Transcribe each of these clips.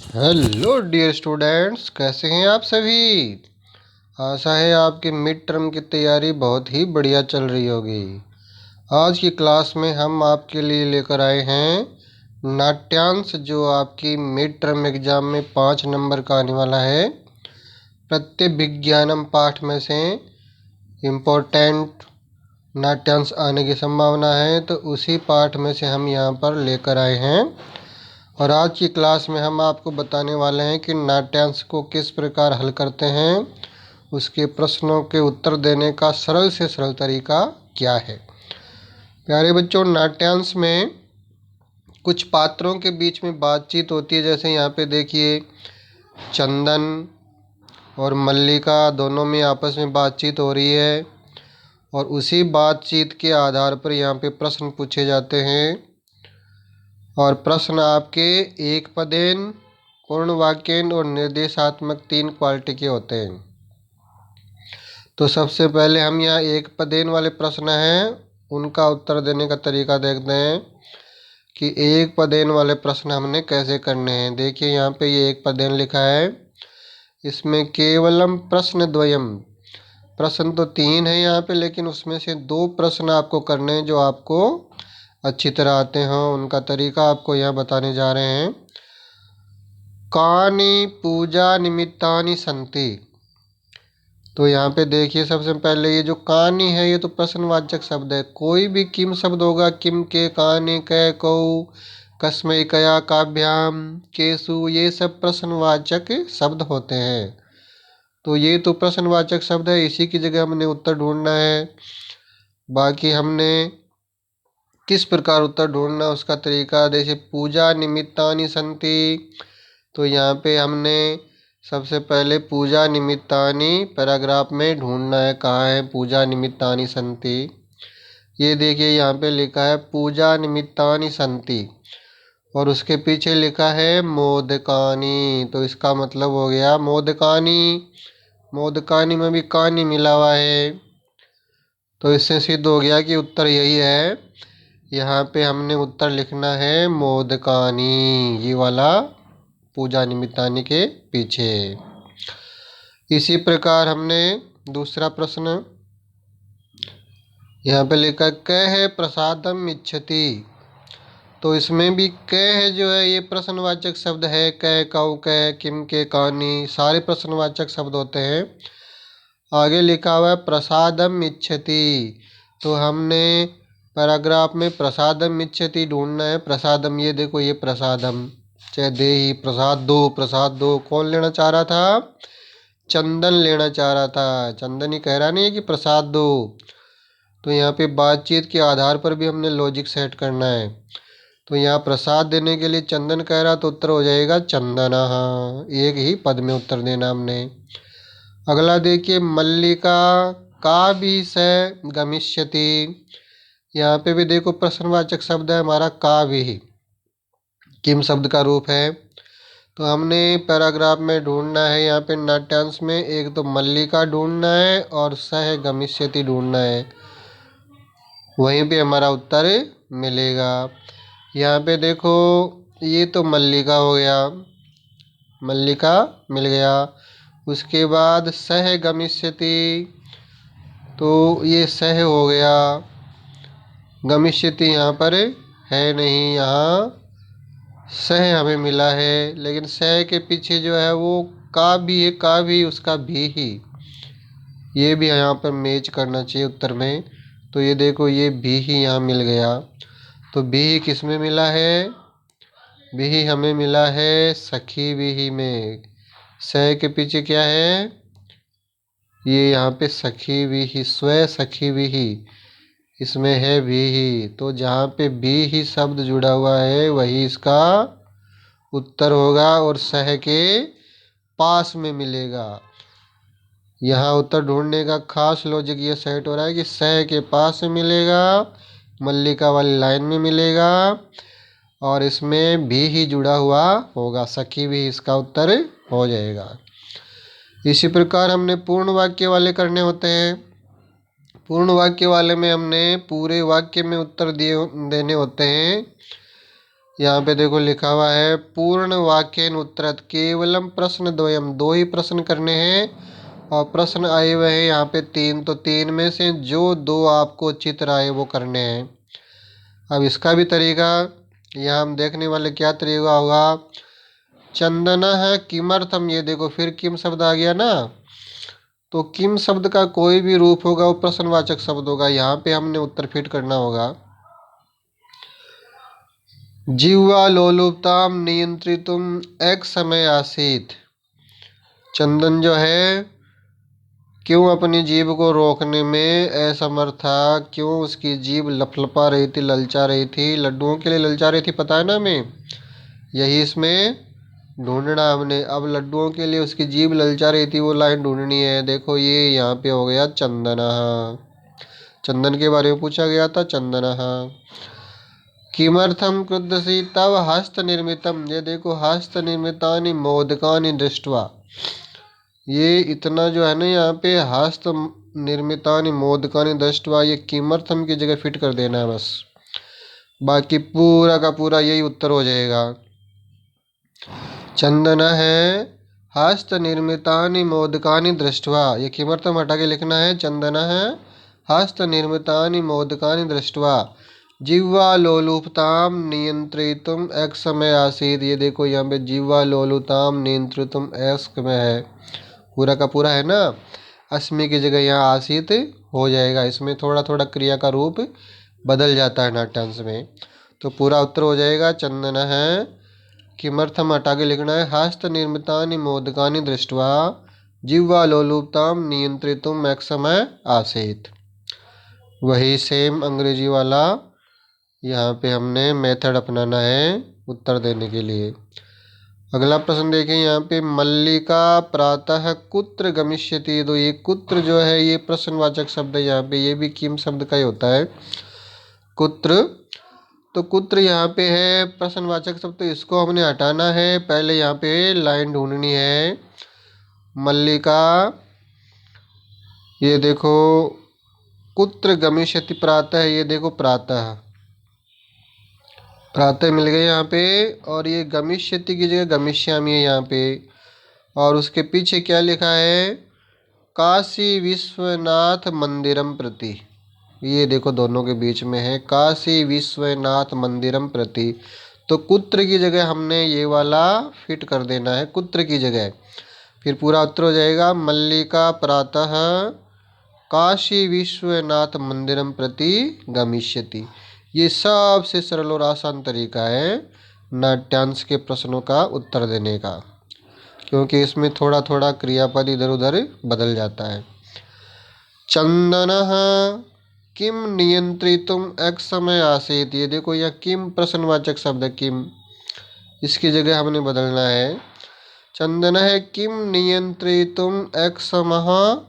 Hello dear students, कैसे हैं आप सभी। आशा है आपकी मिड टर्म की तैयारी बहुत ही बढ़िया चल रही होगी। आज की क्लास में हम आपके लिए लेकर आए हैं नाट्यांश, जो आपकी मिड टर्म एग्जाम में 5 नंबर का आने वाला है। प्रत्यभिज्ञानम पाठ में से इम्पोर्टेंट नाट्यांश आने की संभावना है, तो उसी पाठ में से हम यहाँ पर लेकर आए हैं। और आज की क्लास में हम आपको बताने वाले हैं कि नाट्यांश को किस प्रकार हल करते हैं, उसके प्रश्नों के उत्तर देने का सरल से सरल तरीका क्या है। प्यारे बच्चों, नाट्यांश में कुछ पात्रों के बीच में बातचीत होती है। जैसे यहाँ पे देखिए, चंदन और मल्लिका दोनों में आपस में बातचीत हो रही है, और उसी बातचीत के आधार पर यहाँ पे प्रश्न पूछे जाते हैं। और प्रश्न आपके एक पदेन, पूर्ण वाक्यन और निर्देशात्मक 3 क्वालिटी के होते हैं। तो सबसे पहले हम यहाँ एक पदेन वाले प्रश्न हैं, उनका उत्तर देने का तरीका देखते हैं कि एक पदेन वाले प्रश्न हमने कैसे करने हैं। देखिए यहाँ पे ये एक पदेन लिखा है, इसमें केवलम प्रश्न द्वयम, प्रश्न तो 3 है यहाँ पे, लेकिन उसमें से 2 प्रश्न आपको करने हैं जो आपको अच्छी तरह आते हों। उनका तरीका आपको यहाँ बताने जा रहे हैं। कानि पूजा निमित्तानि सन्ति। तो यहाँ पे देखिए, सबसे पहले ये जो कानि है, ये तो प्रश्नवाचक शब्द है। कोई भी किम शब्द होगा, किम के, कानि कै कौ, कस्मै कया काभ्याम केसु, ये सब प्रश्नवाचक शब्द होते हैं। तो ये तो प्रश्नवाचक शब्द है, इसी की जगह हमने उत्तर ढूंढना है। बाकी हमने किस प्रकार उत्तर ढूंढना, उसका तरीका जैसे पूजा निमित्तानि सन्ति। तो यहाँ पे हमने सबसे पहले पूजा निमित्तानि पैराग्राफ में ढूंढना है, कहाँ है पूजा निमित्तानि सन्ति। ये देखिए यहाँ पे लिखा है पूजा निमित्तानि सन्ति, और उसके पीछे लिखा है मोदकानि। तो इसका मतलब हो गया मोदकानि। मोदकानि में भी कानि मिला हुआ है, तो इससे सिद्ध हो गया कि उत्तर यही है। यहाँ पे हमने उत्तर लिखना है मोदकानि, ये वाला पूजा निमित्तानि के पीछे। इसी प्रकार हमने दूसरा प्रश्न यहाँ पे लिखा क है प्रसादम इच्छति। तो इसमें भी क है जो है, ये प्रश्नवाचक शब्द है। क, कौ, क, किम के, कानि, सारे प्रश्नवाचक शब्द होते हैं। आगे लिखा हुआ है प्रसादम इच्छति। तो हमने पैराग्राफ में प्रसादम इच्छति ढूंढना है। प्रसादम, ये देखो, ये प्रसादम, चाहे दे ही प्रसाद दो, प्रसाद दो। कौन लेना चाह रहा था? चंदन लेना चाह रहा था। चंदन ही कह रहा नहीं है कि प्रसाद दो। तो यहाँ पे बातचीत के आधार पर भी हमने लॉजिक सेट करना है। तो यहाँ प्रसाद देने के लिए चंदन कह रहा, तो उत्तर हो जाएगा चंदना। हाँ, एक ही पद में उत्तर देना हमने। अगला देखिए, मल्लिका का भी स गमिष्यति। यहाँ पे भी देखो प्रश्नवाचक शब्द है हमारा, का भी किम शब्द का रूप है। तो हमने पैराग्राफ में ढूंढना है, यहाँ पे नाट्यांश में एक तो मल्लिका ढूंढना है और सह गमिष्यति ढूंढना है, वहीं पे हमारा उत्तर मिलेगा। यहाँ पे देखो, ये तो मल्लिका हो गया, मल्लिका मिल गया। उसके बाद सह गमिष्यति, तो ये सह हो गया। गमिष्यति यहाँ पर है नहीं, यहाँ सह हमें मिला है। लेकिन सह के पीछे जो है वो का भी है, का भी उसका भी ही, ये भी यहाँ पर मैच करना चाहिए उत्तर में। तो ये देखो, ये भी ही यहाँ मिल गया। तो भी ही किस में मिला है? भी ही हमें मिला है सखी भी ही में। सह के पीछे क्या है? ये यहाँ पे सखी भी ही, स्व सखी भी ही, इसमें है भी ही। तो जहाँ पे भी ही शब्द जुड़ा हुआ है वही इसका उत्तर होगा, और सह के पास में मिलेगा। यहाँ उत्तर ढूंढने का खास लॉजिक ये सेट हो रहा है कि सह के पास में मिलेगा, मल्लिका वाली लाइन में मिलेगा, और इसमें भी ही जुड़ा हुआ होगा, सखी भी इसका उत्तर हो जाएगा। इसी प्रकार हमने पूर्ण वाक्य वाले करने होते हैं। पूर्ण वाक्य वाले में हमने पूरे वाक्य में उत्तर दिए देने होते हैं। यहाँ पे देखो लिखा हुआ है पूर्ण वाक्येन उत्तरत केवलम प्रश्न द्वयम, दो ही प्रश्न करने हैं और प्रश्न आए हुए हैं यहाँ पे तीन, तो तीन में से जो दो आपको चित्र आए वो करने हैं। अब इसका भी तरीका यहाँ हम देखने वाले क्या तरीका होगा। चंदन है किमर्थम, ये देखो फिर किम शब्द आ गया ना, तो किम शब्द का कोई भी रूप होगा वो प्रश्नवाचक शब्द होगा। यहाँ पे हमने उत्तर फिट करना होगा। जीवा लोलुपताम नियंत्रितुम एक समय आसीत। चंदन जो है क्यों अपनी जीभ को रोकने में असमर्थ था, क्यों उसकी जीभ लपलपा रही थी, ललचा रही थी, लड्डुओं के लिए ललचा रही थी, पता है ना हमें, यही इसमें ढूंढना हमने। अब लड्डुओं के लिए उसकी जीभ ललचा रही थी, वो लाइन ढूंढनी है। देखो ये यहाँ पे हो गया चंदन, चंदन के बारे में पूछा गया था, चंदन। किमर्थम क्रुद्धसी तव हस्त निर्मितम, ये देखो हस्त निर्मितानि मोदकानि दृष्ट्वा, ये इतना जो है ना यहाँ पे हस्त निर्मितानि मोदकानि दृष्ट्वा, ये किमर्थम की जगह फिट कर देना है बस, बाकी पूरा का पूरा यही उत्तर हो जाएगा। चंदन है हस्त निर्मितानि मोदकानि दृष्ट्वा, ये किमर्थम हटा के लिखना है। चंदन है हस्त निर्मितानि मोदकानि दृष्ट्वा जिह्वा लोलुपताम नियंत्रितुम एक समय आसीत, ये देखो यहाँ पे जिह्वा लोलुपताम नियंत्रितुम एक में है, पूरा का पूरा है ना, अस्मि की जगह यहाँ आसीत हो जाएगा। इसमें थोड़ा थोड़ा क्रिया का रूप बदल जाता है नाट्यांश में, तो पूरा उत्तर हो जाएगा चंदन है। किमर्थम हटा के लिखना है हस्त निर्मितानि मोदकानि दृष्ट्वा जिह्वा लोलुपताम नियंत्रितुम एक समय आसीत। वही सेम अंग्रेजी वाला यहाँ पे हमने मेथड अपनाना है उत्तर देने के लिए। अगला प्रश्न देखें यहाँ पे, मल्लिका प्रातः कुत्र गमिष्यति, तो ये कुत्र जो है ये प्रश्नवाचक शब्द है यहाँ पे, ये भी किम शब्द का ही होता है कुत्र। तो कुत्र यहाँ पे है प्रश्नवाचक शब्द, तो इसको हमने हटाना है। पहले यहाँ पे लाइन ढूंढनी है। मल्लिका, ये देखो कुत्र गमिष्यति प्रातः, ये देखो प्रातः, प्रातः मिल गए यहाँ पे, और ये गमिष्यति की जगह गमिष्यामि है यहाँ पे, और उसके पीछे क्या लिखा है, काशी विश्वनाथ मंदिरम प्रति, ये देखो दोनों के बीच में है काशी विश्वनाथ मंदिरम प्रति, तो कुत्र की जगह हमने ये वाला फिट कर देना है कुत्र की जगह, फिर पूरा उत्तर हो जाएगा मल्लिका प्रातः काशी विश्वनाथ मंदिरम प्रति गमिष्यति। ये सबसे सरल और आसान तरीका है नाट्यांश के प्रश्नों का उत्तर देने का, क्योंकि इसमें थोड़ा थोड़ा क्रियापद इधर उधर बदल जाता है। चंदनः किम नियंत्रितुम एक समय आसीत, ये देखो यहाँ किम प्रश्नवाचक शब्द है किम, इसकी जगह हमने बदलना है। चंदन है किम नियंत्रितुम एक समय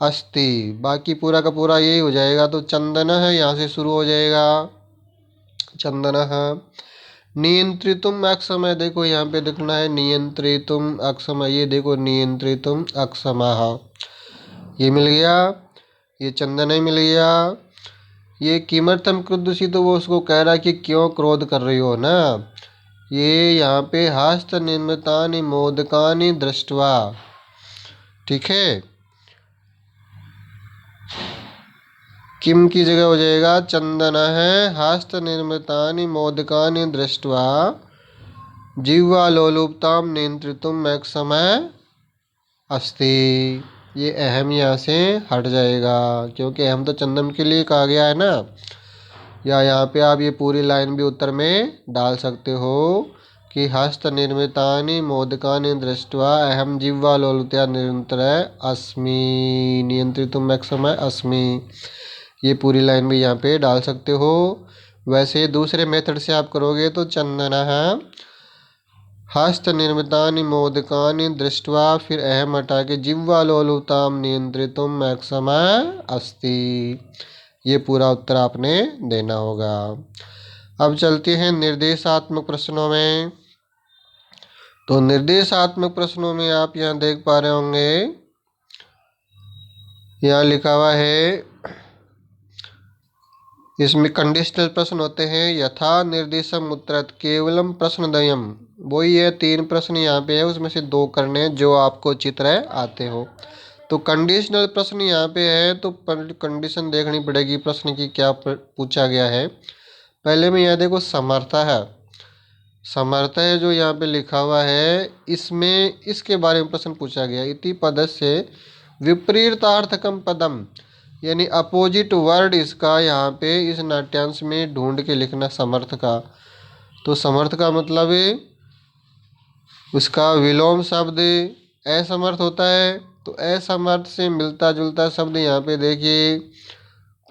अस्ति, बाकी पूरा का पूरा यही हो जाएगा। तो चंदन है यहाँ से शुरू हो जाएगा, चंदन है नियंत्रितुम अक्षमः, देखो यहाँ पे लिखना है नियंत्रितुम अक्षमः, ये देखो नियंत्रितुम अक्षमः, ये मिल गया, ये चंदन ही मिल गया। ये किमर्थम क्रुद्धसी, तो वो उसको कह रहा है कि क्यों क्रोध कर रही हो ना। ये यहाँ पे हस्त निर्मितानि मोदकानि दृष्ट्वा, ठीक है, किम की जगह हो जाएगा चंदन है हस्त निर्मितानि मोदकानि दृष्ट्वा जिह्वा लोलुपताम नियंत्रितुम एक समय अस्ति, ये अहम यहाँ से हट जाएगा, क्योंकि अहम तो चंदन के लिए कहा गया है ना। या यहाँ पे आप ये पूरी लाइन भी उत्तर में डाल सकते हो कि हस्त निर्मितानि मोदकानि दृष्ट्वा अहम जिह्वा लोलुपया निरंतर अस्मि नियंत्रितुम एक समय अस्मि, ये पूरी लाइन भी यहाँ पे डाल सकते हो। वैसे दूसरे मेथड से आप करोगे तो चंदन है हस्त निर्मितानि मोदकानि दृष्ट्वा, फिर अहम हटा के जिह्वा लोलुपताम नियंत्रितुम एक समय अस्ति, ये पूरा उत्तर आपने देना होगा। अब चलते हैं निर्देशात्मक प्रश्नों में। तो निर्देशात्मक प्रश्नों में आप यहाँ देख पा रहे होंगे, यहाँ लिखा हुआ है इसमें कंडीशनल प्रश्न होते हैं। यथा निर्देशम उत्तरत केवलम प्रश्नद्वयम, वही ये 3 प्रश्न यहाँ पे है, उसमें से 2 करने हैं जो आपको उचित रहे आते हो। तो कंडीशनल प्रश्न यहाँ पे है तो कंडीशन देखनी पड़ेगी प्रश्न की क्या पूछा गया है। पहले में यहाँ देखो समर्थ है, समर्थ है जो यहाँ पे लिखा हुआ है, इसमें इसके बारे में प्रश्न पूछा गया। इति पदस्य विपरीतार्थकम पदम, यानी अपोजिट वर्ड इसका यहाँ पे इस नाट्यांश में ढूंढ के लिखना समर्थ का। तो समर्थ का मतलब उसका विलोम शब्द असमर्थ होता है। तो असमर्थ से मिलता जुलता शब्द यहाँ पे देखिए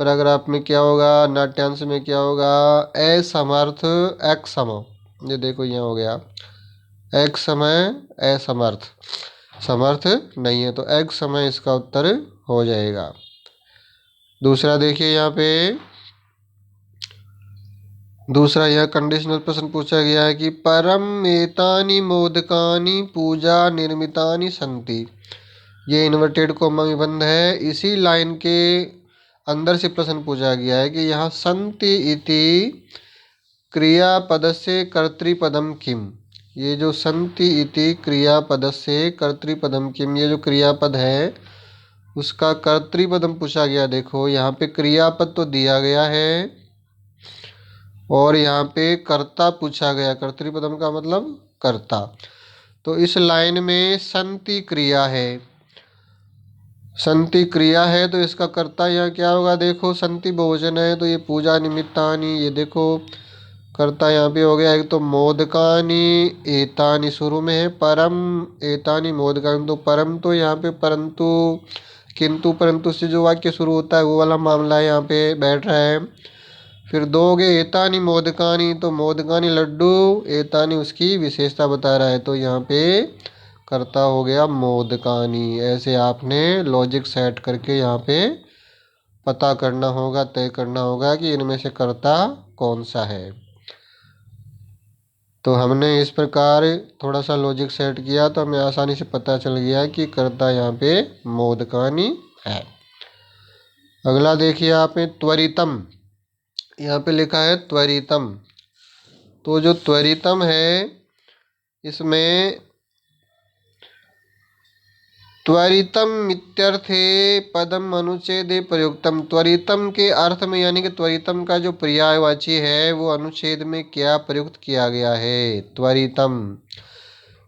पैराग्राफ में क्या होगा, नाट्यांश में क्या होगा, असमर्थ अक्षम। ये देखो यहाँ हो गया एक समय असमर्थ, समर्थ नहीं है तो एक समय इसका उत्तर हो जाएगा। दूसरा देखिए यहाँ पे, दूसरा यह कंडीशनल प्रश्न पूछा गया है कि परम एतानि मोदकानि पूजा निर्मितानि संति। ये इन्वर्टेड कोमा निबंध है। इसी लाइन के अंदर से प्रश्न पूछा गया है कि यहाँ संति इति क्रियापदस्य कर्तृपदम किम। ये जो संति इति क्रियापदस्य कर्तृपदम किम, ये जो क्रियापद है उसका कर्तृपदम पूछा गया। देखो यहाँ पे क्रियापद तो दिया गया है और यहाँ पे कर्ता पूछा गया, कर्तृपदम का मतलब कर्ता। तो इस लाइन में संति क्रिया है, संति क्रिया है तो इसका कर्ता यहाँ क्या होगा, देखो संति बहुवचन है तो ये पूजा निमित्तानि, ये देखो कर्ता यहाँ पे हो गया। एक तो मोदकानि एतानि शुरू में है, परम एतानि मोदकानि, तो परम तो यहाँ पे परंतु किंतु परंतु से जो वाक्य शुरू होता है वो वाला मामला यहाँ पे बैठ रहा है। फिर दोगे एतानि मोदकानि, तो मोदकानि लड्डू, एतानि उसकी विशेषता बता रहा है तो यहाँ पे कर्ता हो गया मोदकानि। ऐसे आपने लॉजिक सेट करके यहाँ पे पता करना होगा, तय करना होगा कि इनमें से कर्ता कौन सा है। तो हमने इस प्रकार थोड़ा सा लॉजिक सेट किया तो हमें आसानी से पता चल गया कि कर्ता यहाँ पे मोदकानि है। अगला देखिए आप त्वरितम, यहाँ पे लिखा है त्वरितम। तो जो त्वरितम है इसमें त्वरितम इत्यर्थे पदम अनुच्छेदे प्रयुक्तम, त्वरितम के अर्थ में यानी कि त्वरितम का जो पर्यायवाची है वो अनुच्छेद में क्या प्रयुक्त किया गया है। त्वरितम,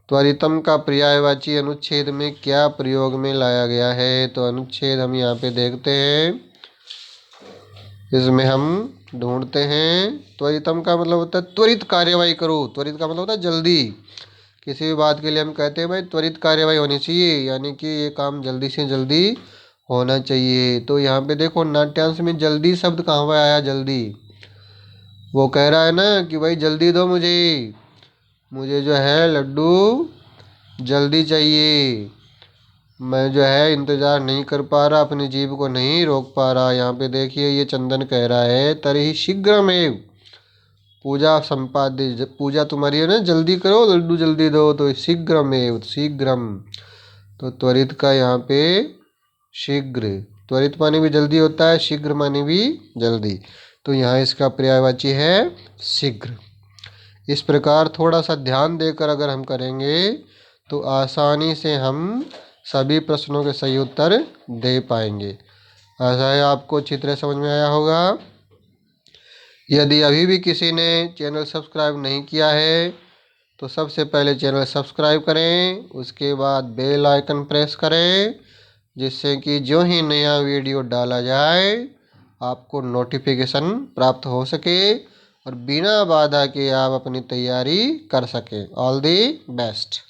त्वरितम का पर्यायवाची अनुच्छेद में क्या प्रयोग में लाया गया है। तो अनुच्छेद हम यहाँ पे देखते हैं, इसमें हम ढूंढते हैं। त्वरितम का मतलब होता है त्वरित कार्यवाही करो, त्वरित का मतलब होता है जल्दी। किसी भी बात के लिए हम कहते हैं भाई त्वरित कार्यवाही होनी चाहिए, यानी कि ये काम जल्दी से जल्दी होना चाहिए। तो यहाँ पे देखो नाट्यांश में जल्दी शब्द कहाँ पर आया, जल्दी। वो कह रहा है ना कि भाई जल्दी दो मुझे, मुझे जो है लड्डू जल्दी चाहिए, मैं जो है इंतज़ार नहीं कर पा रहा, अपनी जीभ को नहीं रोक पा रहा। यहाँ पे देखिए ये चंदन कह रहा है तरी शीघ्रमेव पूजा संपाद्य, पूजा तुम्हारी है ना, जल्दी करो, लड्डू जल्दी दो। तो शीघ्रमेव, शीघ्रम, तो त्वरित का यहाँ पे शीघ्र, त्वरित माने भी जल्दी होता है, शीघ्र माने भी जल्दी, तो यहाँ इसका पर्यायवाची है शीघ्र। इस प्रकार थोड़ा सा ध्यान देकर अगर हम करेंगे तो आसानी से हम सभी प्रश्नों के सही उत्तर दे पाएंगे। ऐसा है आपको चित्र समझ में आया होगा। यदि अभी भी किसी ने चैनल सब्सक्राइब नहीं किया है तो सबसे पहले चैनल सब्सक्राइब करें, उसके बाद बेल आइकन प्रेस करें, जिससे कि जो ही नया वीडियो डाला जाए आपको नोटिफिकेशन प्राप्त हो सके और बिना बाधा के आप अपनी तैयारी कर सकें। All the best.